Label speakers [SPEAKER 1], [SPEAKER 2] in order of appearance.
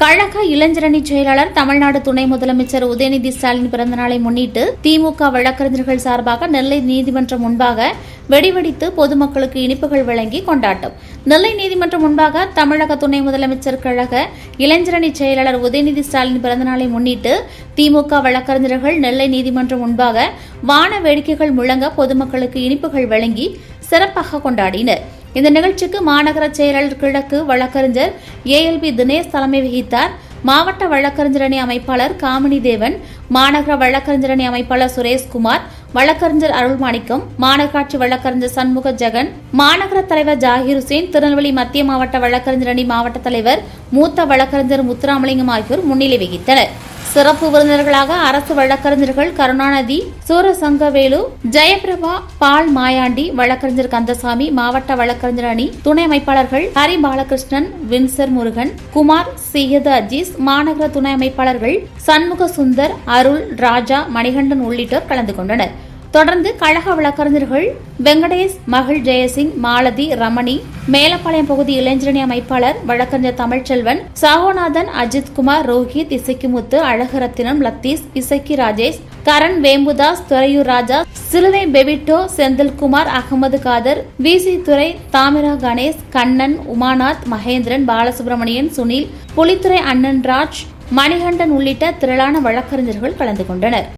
[SPEAKER 1] கழக இளைஞரணி செயலாளர் தமிழ்நாடு துணை முதலமைச்சர் உதயநிதி ஸ்டாலின் பிறந்தநாளை முன்னிட்டு திமுக வழக்கறிஞர்கள் சார்பாக நெல்லை நீதிமன்றம் முன்பாக வெடிவெடித்து பொதுமக்களுக்கு இனிப்புகள் வழங்கி கொண்டாட்டம். நெல்லை நீதிமன்றம் முன்பாக தமிழக துணை முதலமைச்சர் கழக இளைஞரணி செயலாளர் உதயநிதி ஸ்டாலின் பிறந்தநாளை முன்னிட்டு திமுக வழக்கறிஞர்கள் நெல்லை நீதிமன்றம் முன்பாக வான வேடிக்கைகள் முழங்க பொதுமக்களுக்கு இனிப்புகள் வழங்கி சிறப்பாக கொண்டாடினர். இந்த நிகழ்ச்சிக்கு மாநகர செயலாளர் கிழக்கு வழக்கறிஞர் ALB தினேஷ் தலைமை வகித்தார். மாவட்ட வழக்கறிஞர் அணி அமைப்பாளர் காமினி தேவன், மாநகர வழக்கறிஞர் அணி அமைப்பாளர் சுரேஷ்குமார், வழக்கறிஞர் அருள்மாணிக்கம், மாநகராட்சி வழக்கறிஞர் சண்முக ஜெகன், மாநகர தலைவர் ஜாகிர் ஹுசேன், திருநெல்வேலி மத்திய மாவட்ட வழக்கறிஞர் அணி மாவட்ட தலைவர் மூத்த வழக்கறிஞர் முத்துராமலிங்கம் ஆகியோர் முன்னிலை வகித்தனர். சிறப்பு விருந்தினர்களாக அரசு வழக்கறிஞர்கள் கருணாநிதி, சூரசங்கவேலு, ஜெயபிரபா, பால் மாயாண்டி, வழக்கறிஞர் கந்தசாமி, மாவட்ட வழக்கறிஞர் அணி துணை அமைப்பாளர்கள் ஹரி பாலகிருஷ்ணன், வின்சர் முருகன், குமார், சையது அஜீஸ், மாநகர துணை அமைப்பாளர்கள் சண்முக சுந்தர், அருள், ராஜா, மணிகண்டன் உள்ளிட்டோர் கலந்து கொண்டனர். தொடர்ந்து கழக வழக்கறிஞர்கள் வெங்கடேஷ், மகள் ஜெயசிங், மாலதி, ரமணி, மேலப்பாளையம் பகுதி இளைஞரணி அமைப்பாளர் வழக்கறிஞர் தமிழ்ச்செல்வன், சாகோநாதன், அஜித்குமார், ரோஹித், இசைக்குமுத்து, அழகுரத்தினம், லத்தீஸ், இசைக்கு ராஜேஷ், கரண், வேம்புதாஸ், துறையூர் ராஜா, சிலுவை பெவிட்டோ, செந்தில்குமார், அகமது காதர், VC துரை, தாமிரா கணேஷ், கண்ணன், உமாநாத், மகேந்திரன், பாலசுப்ரமணியன், சுனில், புலித்துறை அண்ணன் ராஜ், மணிகண்டன் உள்ளிட்ட திரளான வழக்கறிஞர்கள் கலந்து கொண்டனர்.